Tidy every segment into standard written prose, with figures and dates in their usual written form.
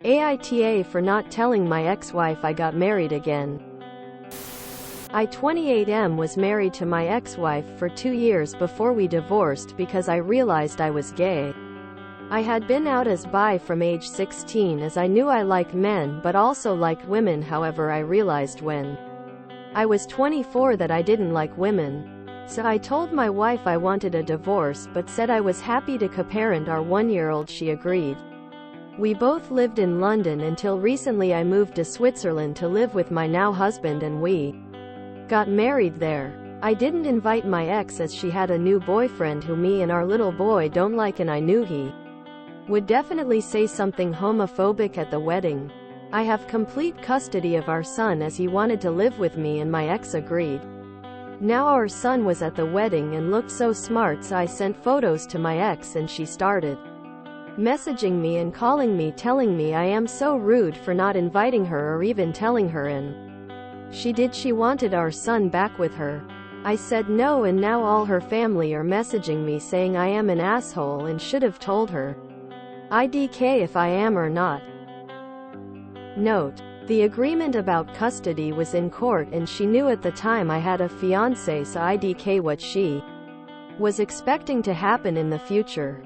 AITA for not telling my ex-wife I got married again. I 28M was married to my ex-wife for 2 years before we divorced because I realized I was gay. I had been out as bi from age 16 as I knew I liked men but also liked women. However, I realized when I was 24 that I didn't like women. So I told my wife I wanted a divorce but said I was happy to co-parent our 1-year-old. She agreed. We both lived in London until recently I moved to Switzerland to live with my now husband and we got married there. I didn't invite my ex as she had a new boyfriend who me and our little boy don't like, and I knew he would definitely say something homophobic at the wedding. I have complete custody of our son as he wanted to live with me and my ex agreed. Now our son was at the wedding and looked so smart, so I sent photos to my ex and she started messaging me and calling me telling me I am so rude for not inviting her or even telling her, and she wanted our son back with her. I said no, and now all her family are messaging me saying I am an asshole and should have told her. IDK if I am or not. Note: the agreement about custody was in court and she knew at the time I had a fiancé, so IDK what she was expecting to happen in the future.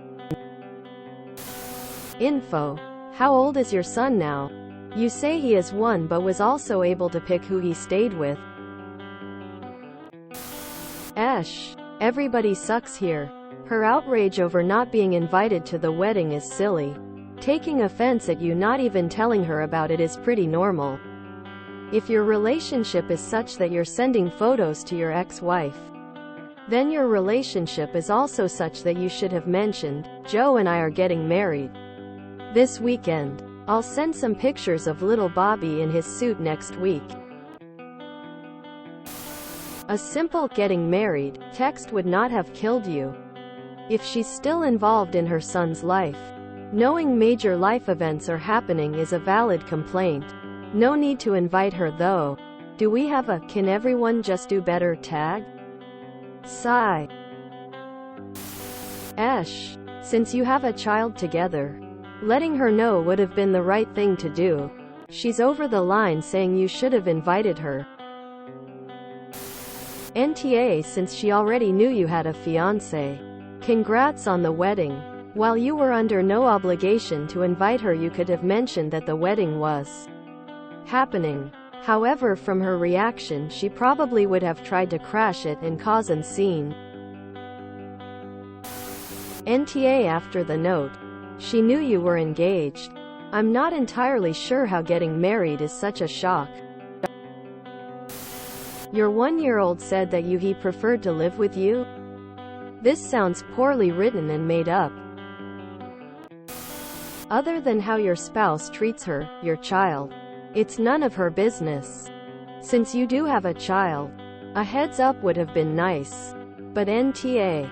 Info: how old is your son now? You say he is 1 but was also able to pick who he stayed with. Everybody sucks here. Her outrage over not being invited to the wedding is silly. Taking offense at you not even telling her about it is pretty normal. If your relationship is such that you're sending photos to your ex-wife, then your relationship is also such that you should have mentioned, Joe and I are getting married this weekend. I'll send some pictures of little Bobby in his suit next week. A simple "getting married" text would not have killed you. If she's still involved in her son's life, knowing major life events are happening is a valid complaint. No need to invite her though. Do we have a "can everyone just do better" tag? Sigh. Since you have a child together, letting her know would have been the right thing to do. She's over the line saying you should have invited her. NTA since she already knew you had a fiancé. Congrats on the wedding. While you were under no obligation to invite her, you could have mentioned that the wedding was happening. However, from her reaction, she probably would have tried to crash it and cause a scene. NTA after the note: she knew you were engaged. I'm not entirely sure how getting married is such a shock. Your 1-year-old said that he preferred to live with you? This sounds poorly written and made up. Other than how your spouse treats her, your child, it's none of her business. Since you do have a child, a heads up would have been nice. But NTA.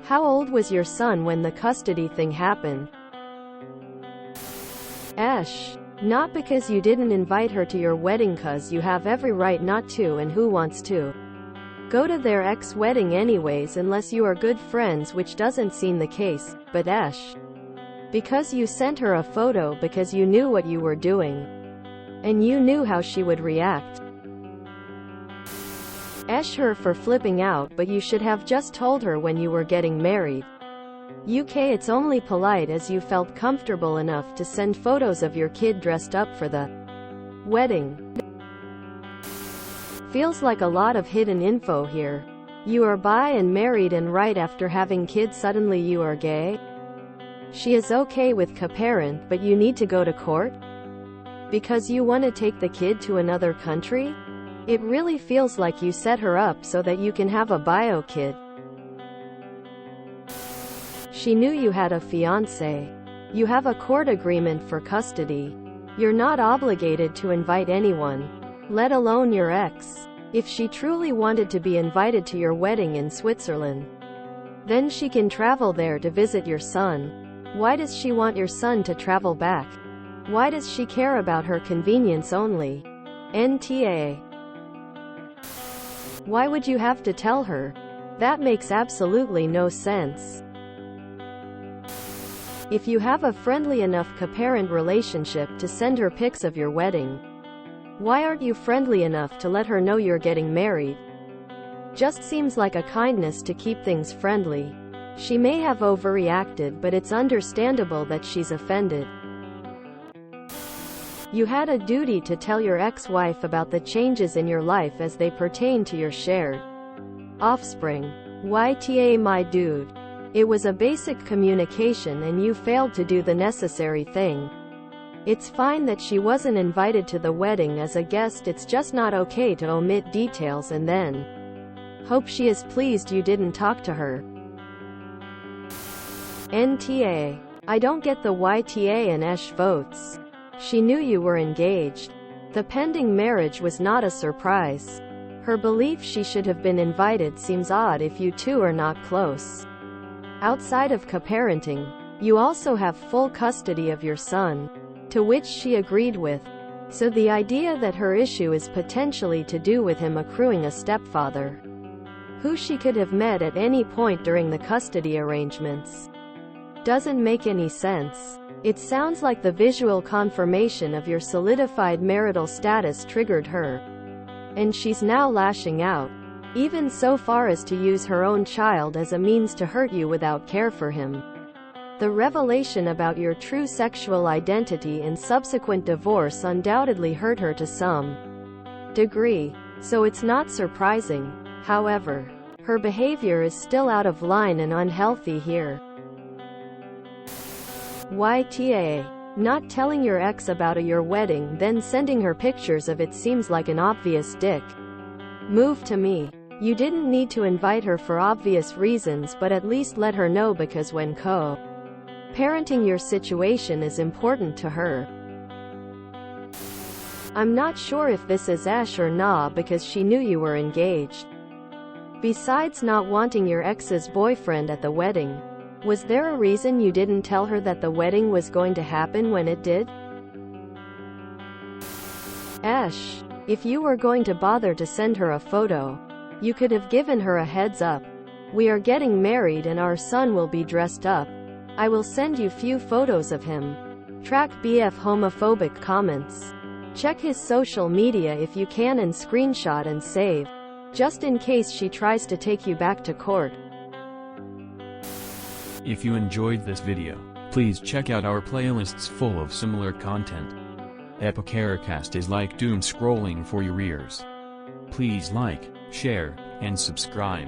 How old was your son when the custody thing happened? Not because you didn't invite her to your wedding, cause you have every right not to, and who wants to go to their ex-wedding anyways unless you are good friends, which doesn't seem the case, but because you sent her a photo because you knew what you were doing. And you knew how she would react. Her for flipping out, but you should have just told her when you were getting married. UK it's only polite as you felt comfortable enough to send photos of your kid dressed up for the wedding. Feels like a lot of hidden info here. You are bi and married, and right after having kids suddenly you are gay? She is okay with co-parent, but you need to go to court? Because you want to take the kid to another country? It really feels like you set her up so that you can have a bio kid. She knew you had a fiancé. You have a court agreement for custody. You're not obligated to invite anyone, let alone your ex. If she truly wanted to be invited to your wedding in Switzerland, then she can travel there to visit your son. Why does she want your son to travel back? Why does she care about her convenience only? NTA. Why would you have to tell her? That makes absolutely no sense. If you have a friendly enough co-parent relationship to send her pics of your wedding, why aren't you friendly enough to let her know you're getting married? Just seems like a kindness to keep things friendly. She may have overreacted, but it's understandable that she's offended. You had a duty to tell your ex-wife about the changes in your life as they pertain to your shared offspring. YTA, my dude. It was a basic communication and you failed to do the necessary thing. It's fine that she wasn't invited to the wedding as a guest, it's just not okay to omit details and then hope she is pleased you didn't talk to her. NTA. I don't get the YTA and ESH votes. She knew you were engaged. The pending marriage was not a surprise. Her belief she should have been invited seems odd if you two are not close. Outside of co-parenting, you also have full custody of your son, to which she agreed with. So the idea that her issue is potentially to do with him accruing a stepfather, who she could have met at any point during the custody arrangements, doesn't make any sense. It sounds like the visual confirmation of your solidified marital status triggered her, and she's now lashing out, even so far as to use her own child as a means to hurt you without care for him. The revelation about your true sexual identity and subsequent divorce undoubtedly hurt her to some degree, so it's not surprising. However, her behavior is still out of line and unhealthy here. YTA. Not telling your ex about your wedding then sending her pictures of it seems like an obvious dick move to me. You didn't need to invite her for obvious reasons, but at least let her know, because when co-parenting your situation is important to her. I'm not sure if this is ESH or nah, because she knew you were engaged. Besides not wanting your ex's boyfriend at the wedding, was there a reason you didn't tell her that the wedding was going to happen when it did? ESH. If you were going to bother to send her a photo, you could have given her a heads up. We are getting married and our son will be dressed up. I will send you few photos of him. Track BF homophobic comments. Check his social media if you can and screenshot and save, just in case she tries to take you back to court. If you enjoyed this video, please check out our playlists full of similar content. AmITheAsshole is like doom scrolling for your ears. Please like, share, and subscribe.